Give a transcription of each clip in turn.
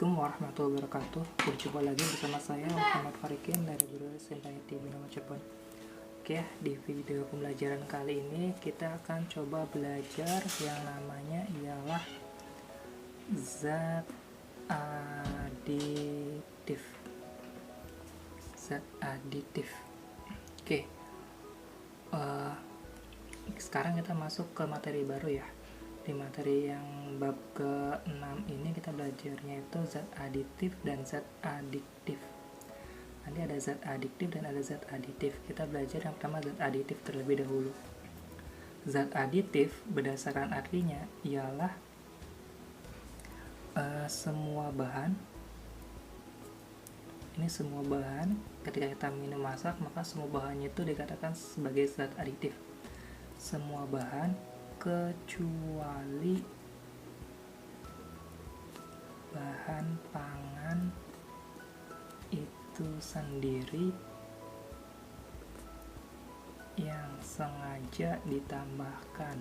Assalamualaikum warahmatullahi wabarakatuh. Berjumpa lagi bersama saya Muhammad Farikin dari Guru Sintai TV Nama Cirebon. Oke, di video pembelajaran kali ini kita akan coba belajar yang namanya ialah zat aditif. Zat aditif. Oke, sekarang kita masuk ke materi baru ya. Di materi yang bab ke-6 ini kita belajarnya itu zat aditif dan zat adiktif. Nanti ada zat adiktif dan ada zat aditif. Kita belajar yang pertama zat aditif terlebih dahulu. Zat aditif berdasarkan artinya ialah semua bahan. Ini semua bahan ketika kita minum masak, maka semua bahannya itu dikatakan sebagai zat aditif. Semua bahan kecuali bahan pangan itu sendiri yang sengaja ditambahkan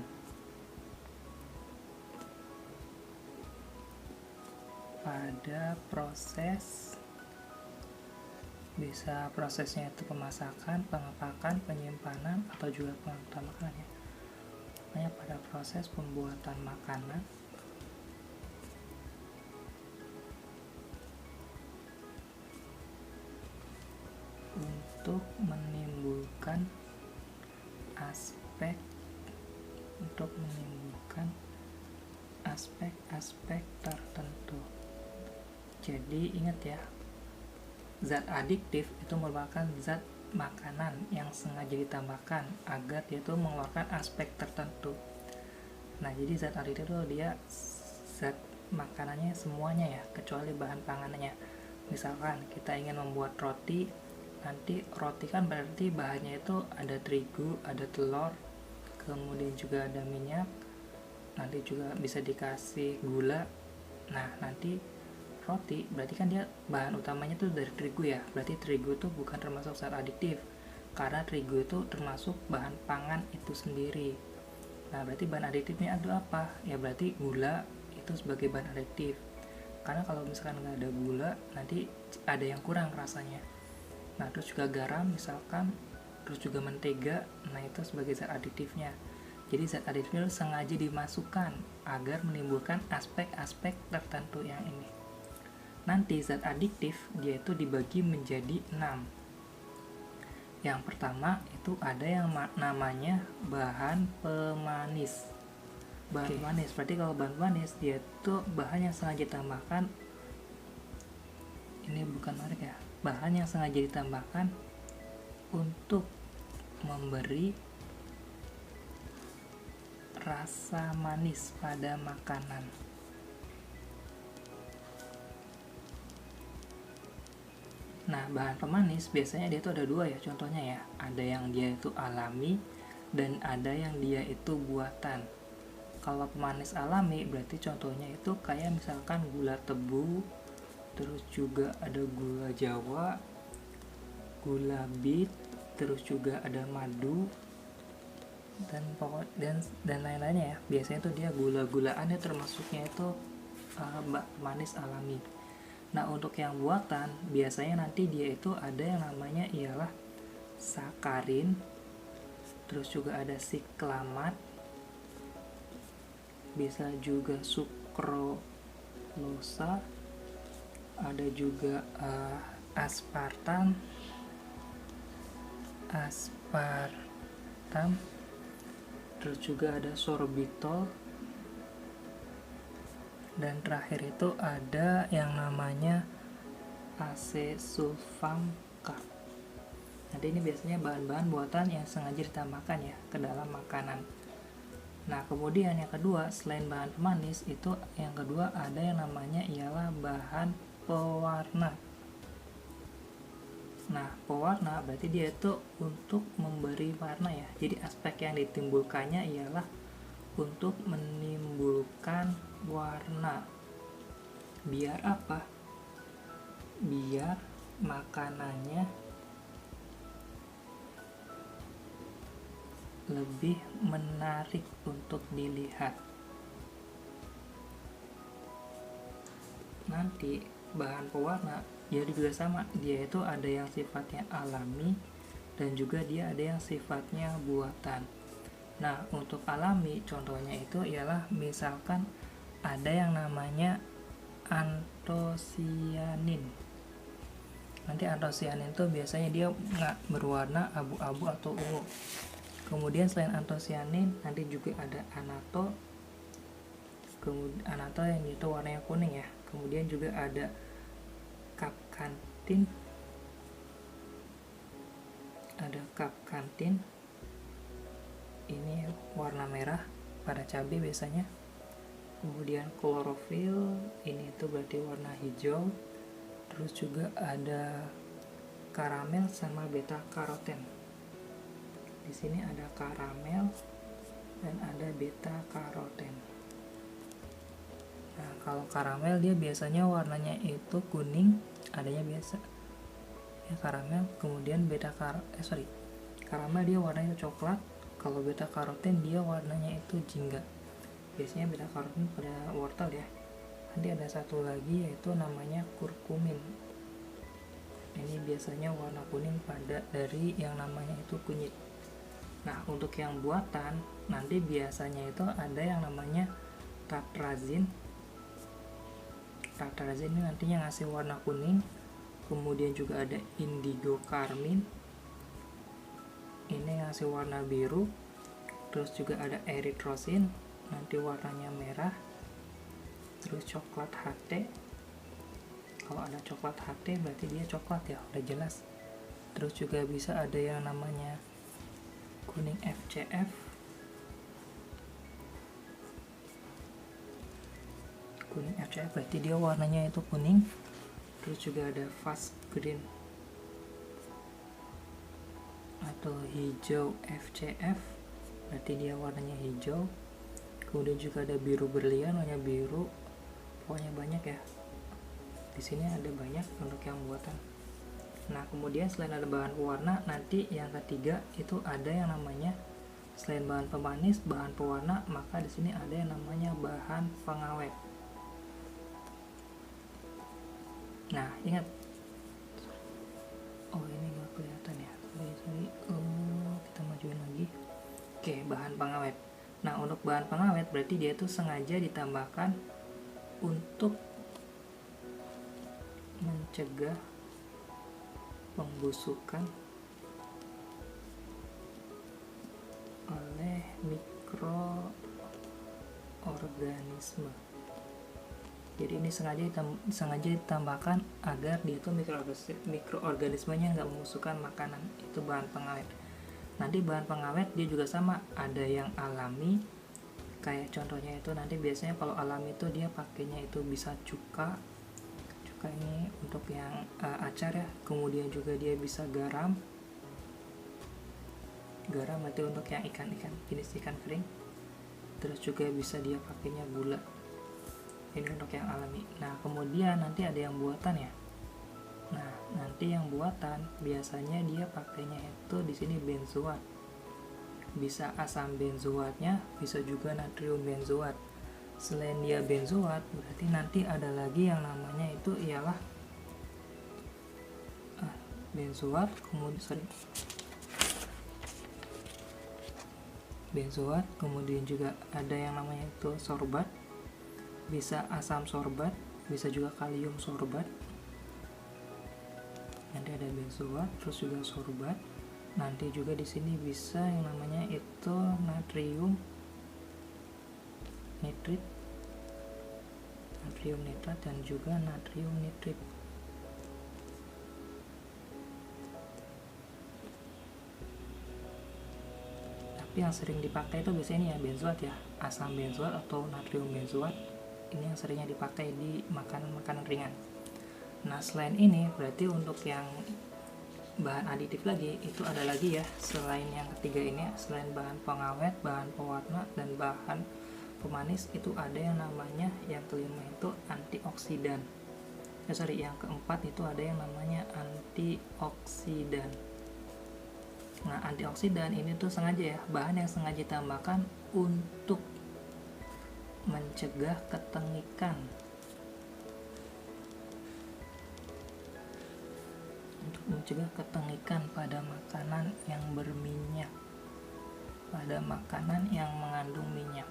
pada proses, bisa prosesnya itu pemasakan, pengepakan, penyimpanan, atau juga pengangkutan makanan ya. Makanya pada proses pembuatan makanan untuk menimbulkan aspek tertentu. Jadi ingat ya, zat adiktif itu merupakan zat makanan yang sengaja ditambahkan agar dia tuh mengeluarkan aspek tertentu. Nah, jadi zat aditif itu dia zat makanannya semuanya ya, kecuali bahan panganannya. Misalkan kita ingin membuat roti, nanti roti kan berarti bahannya itu ada terigu, ada telur, kemudian juga ada minyak, nanti juga bisa dikasih gula. Nah, nanti roti berarti kan dia bahan utamanya tuh dari terigu ya, berarti terigu itu bukan termasuk zat adiktif karena terigu itu termasuk bahan pangan itu sendiri. Nah, berarti bahan adiktifnya ada apa ya? Berarti gula itu sebagai bahan adiktif, karena kalau misalkan nggak ada gula nanti ada yang kurang rasanya. Nah, terus juga garam misalkan, terus juga mentega, nah itu sebagai zat adiktifnya. Jadi zat adiktifnya sengaja dimasukkan agar menimbulkan aspek-aspek tertentu yang ini. Nanti zat adiktif dia itu dibagi menjadi 6. Yang pertama itu ada yang namanya bahan pemanis. Bahan pemanis, berarti kalau bahan pemanis dia itu bahan yang sengaja ditambahkan, ini bukan merek ya, bahan yang sengaja ditambahkan untuk memberi rasa manis pada makanan. Nah, bahan pemanis biasanya dia itu ada dua ya, contohnya ya. Ada yang dia itu alami dan ada yang dia itu buatan. Kalau pemanis alami berarti contohnya itu kayak misalkan gula tebu, terus juga ada gula jawa, gula bit, terus juga ada madu dan lain-lainnya ya. Biasanya tuh dia gula-gulaannya termasuknya itu manis alami. Nah, untuk yang buatan biasanya nanti dia itu ada yang namanya ialah sakarin, terus juga ada siklamat, bisa juga sukrosa, ada juga aspartam, terus juga ada sorbitol, dan terakhir itu ada yang namanya asesulfam-K. Nanti ini biasanya bahan-bahan buatan yang sengaja ditambahkan ya ke dalam makanan. Nah, kemudian yang kedua, selain bahan pemanis itu yang kedua ada yang namanya ialah bahan pewarna. Nah, pewarna berarti dia itu untuk memberi warna ya. Jadi aspek yang ditimbulkannya ialah untuk menimbulkan warna. Biar apa? Biar makanannya lebih menarik untuk dilihat. nanti bahan pewarna dia juga sama, dia itu ada yang sifatnya alami dan juga dia ada yang sifatnya buatan. Nah, untuk alami contohnya itu ialah misalkan ada yang namanya antosianin. Nanti antosianin itu biasanya dia nggak berwarna abu-abu atau ungu. Kemudian selain antosianin nanti juga ada anato. Kemudian anato yang itu warnanya kuning ya. Kemudian juga ada kapkantin. Ada kapkantin. Ini warna merah pada cabai biasanya. Kemudian klorofil, ini itu berarti warna hijau. Terus juga ada karamel sama beta karoten. Di sini ada karamel dan ada beta karoten. Nah, kalau karamel dia biasanya warnanya itu kuning, adanya biasa ya karamel. Kemudian karamel dia warnanya coklat. Kalau beta karoten dia warnanya itu jingga. Biasanya beta karoten pada wortel ya. Nanti ada satu lagi yaitu namanya kurkumin. Ini biasanya warna kuning pada dari yang namanya itu kunyit. Nah, untuk yang buatan nanti biasanya itu ada yang namanya tartrazin. Tartrazin ini nantinya ngasih warna kuning. Kemudian juga ada indigo karmin. Ini ngasih warna biru. Terus juga ada eritrosin, nanti warnanya merah. Terus coklat HT. Kalau ada coklat HT berarti dia coklat ya, udah jelas. Terus juga bisa ada yang namanya kuning FCF. Kuning FCF berarti dia warnanya itu kuning. Terus juga ada fast green atau hijau FCF, berarti dia warnanya hijau. Kemudian juga ada biru berlian, warnanya biru. Pokoknya banyak ya. Di sini ada banyak untuk yang buatan. Nah, kemudian selain ada bahan pewarna, nanti yang ketiga itu ada yang namanya selain bahan pemanis, bahan pewarna, maka di sini ada yang namanya bahan pengawet. Nah, ingat. Oh, ini nggak kelihatan ya. Sorry. Kita majuin lagi. Oke, bahan pengawet. Nah, untuk bahan pengawet berarti dia itu sengaja ditambahkan untuk mencegah pembusukan oleh mikroorganisme. Jadi ini sengaja ditambahkan agar dia tuh mikroorganismenya nggak membusukkan makanan. Itu bahan pengawet. Nanti bahan pengawet dia juga sama, ada yang alami, kayak contohnya itu nanti biasanya kalau alami itu dia pakainya itu bisa cuka ini untuk yang acar ya. Kemudian juga dia bisa garam nanti untuk yang ikan jenis ikan kering. Terus juga bisa dia pakainya gula. Ini untuk yang alami. Nah, kemudian nanti ada yang buatan ya. Nah, nanti yang buatan biasanya dia pakainya itu di sini benzoat. Bisa asam benzoatnya, bisa juga natrium benzoat. Selain dia benzoat, berarti nanti ada lagi yang namanya itu ialah benzoat, kemudian juga ada yang namanya itu sorbat. Bisa asam sorbat, bisa juga kalium sorbat. Nanti ada benzoat, terus juga sorbat. Nanti juga di sini bisa yang namanya itu natrium nitrat dan juga natrium nitrit. Tapi yang sering dipakai itu biasanya ini ya benzoat ya, asam benzoat atau natrium benzoat. Ini yang seringnya dipakai di makanan ringan. Nah, selain ini berarti untuk yang bahan aditif lagi itu ada lagi ya, selain yang ketiga ini, selain bahan pengawet, bahan pewarna, dan bahan pemanis, itu ada yang namanya yang kelima itu antioksidan. Yang keempat itu ada yang namanya antioksidan. Nah, antioksidan ini tuh sengaja ya, bahan yang sengaja ditambahkan untuk mencegah ketengikan. mencegah ketengikan pada makanan yang berminyak, pada makanan yang mengandung minyak.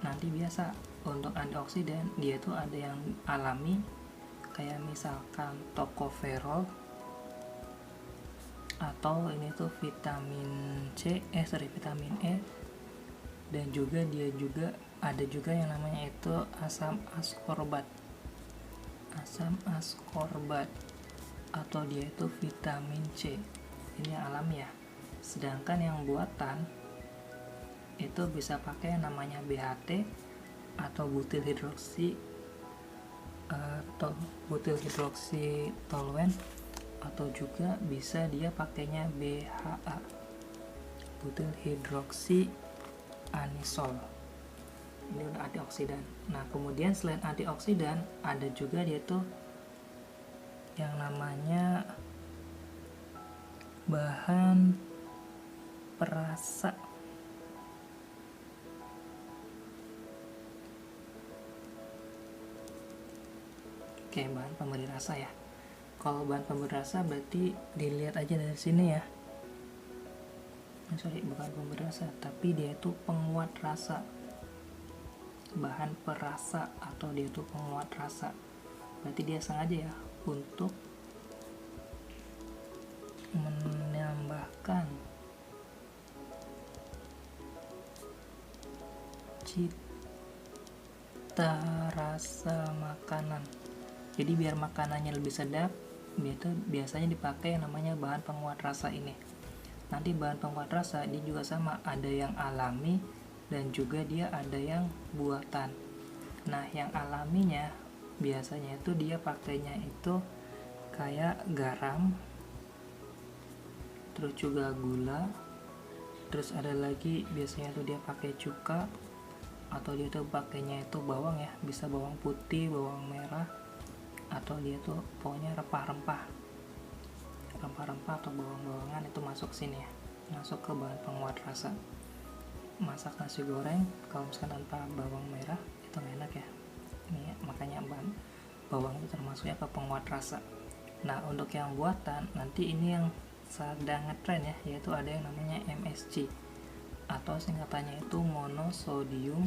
Nanti biasa untuk antioksidan dia tuh ada yang alami, kayak misalkan tocopherol, atau ini tuh vitamin vitamin E, dan juga dia juga ada juga yang namanya itu asam ascorbat atau dia itu vitamin C. Ini yang alami ya. Sedangkan yang buatan itu bisa pakai yang namanya BHT atau butyl hidroksitoluene, atau juga bisa dia pakainya BHA, butyl hidroksi anisol. Ini udah antioksidan. Nah, kemudian selain antioksidan ada juga dia tuh yang namanya bahan perasa. Oke, bahan pemberi rasa ya. Kalau bahan pemberi rasa berarti dilihat aja dari sini ya. Bukan pemberi rasa, tapi dia itu penguat rasa. Bahan perasa atau dia itu penguat rasa. Berarti dia sengaja ya untuk menambahkan cita rasa makanan. Jadi biar makanannya lebih sedap, itu biasanya dipakai yang namanya bahan penguat rasa ini. Nanti bahan penguat rasa dia juga sama, ada yang alami dan juga dia ada yang buatan. Nah, yang alaminya biasanya itu dia pakainya itu kayak garam, terus juga gula, terus ada lagi biasanya tuh dia pakai cuka, atau dia tuh pakainya itu bawang ya, bisa bawang putih, bawang merah, atau dia tuh pokoknya rempah-rempah atau bawang-bawangan itu masuk sini ya, masuk ke bahan penguat rasa. Masak nasi goreng kalau misalkan tanpa bawang merah itu gak enak ya. Ini ya, makanya bahan bawang itu termasuknya ke penguat rasa. Nah, untuk yang buatan nanti ini yang sedang ngetren ya, yaitu ada yang namanya MSG atau singkatannya itu monosodium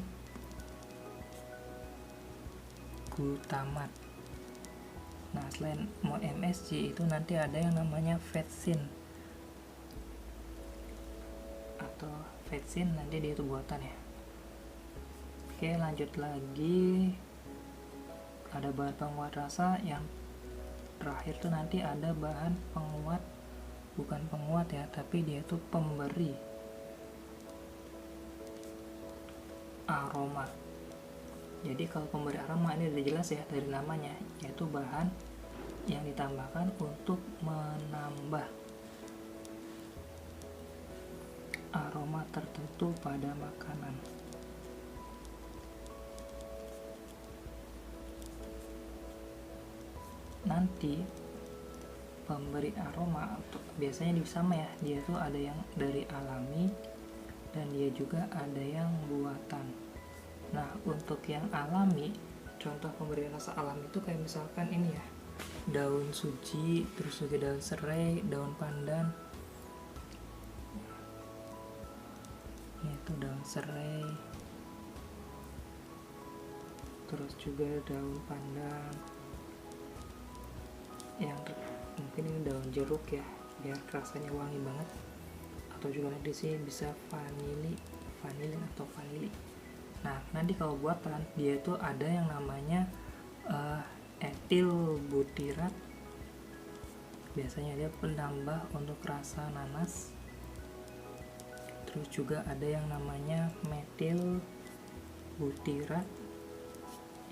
glutamat. Nah, selain MSG itu nanti ada yang namanya vetsin nanti dia itu buatan ya. Oke, lanjut lagi. Ada bahan penguat rasa. Yang terakhir tuh nanti ada bahan penguat, bukan penguat ya, tapi dia itu pemberi aroma. Jadi kalau pemberi aroma ini udah jelas ya dari namanya, yaitu bahan yang ditambahkan untuk menambah aroma tertentu pada makanan. Nanti pemberi aroma biasanya sama ya, dia tuh ada yang dari alami dan dia juga ada yang buatan. Nah, untuk yang alami, contoh pemberi rasa alami itu kayak misalkan ini ya, daun suji, terus juga daun serai, daun pandan. Itu daun serai, terus juga daun pandan. Yang mungkin ini daun jeruk ya, biar rasanya wangi banget. Atau juga nanti sih bisa vanilin atau vanili. Nah, nanti kalau buatan dia itu ada yang namanya etil butirat. Biasanya dia penambah untuk rasa nanas. Terus juga ada yang namanya metil butirat.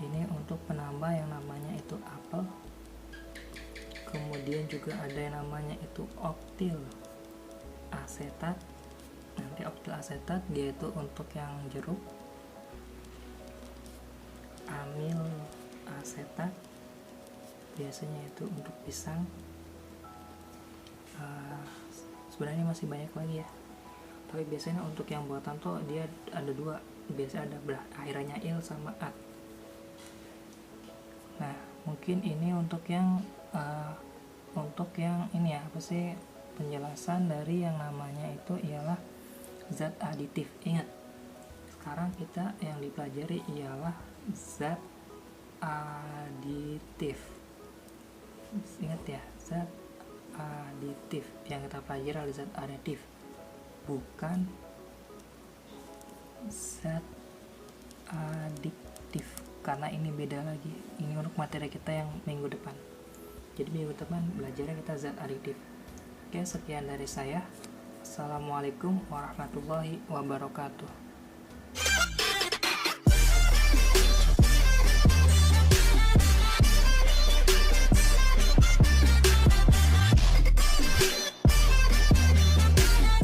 Ini untuk penambah yang namanya itu apel. Kemudian juga ada yang namanya itu oktil asetat. Nanti oktil asetat dia itu untuk yang jeruk. Amil asetat biasanya itu untuk pisang. Sebenarnya masih banyak lagi ya, tapi biasanya untuk yang buatan tuh dia ada dua, biasanya ada akhirannya il sama at. Nah, mungkin ini untuk yang ini ya, apa sih, penjelasan dari yang namanya itu ialah zat aditif. Ingat, sekarang kita yang dipelajari ialah zat aditif. Ingat ya, zat aditif yang kita pelajari adalah zat aditif, bukan zat adiktif, karena ini beda lagi. Ini untuk materi kita yang minggu depan. Jadi minggu depan belajarnya kita zat adiktif. Oke, sekian dari saya. Assalamualaikum warahmatullahi wabarakatuh.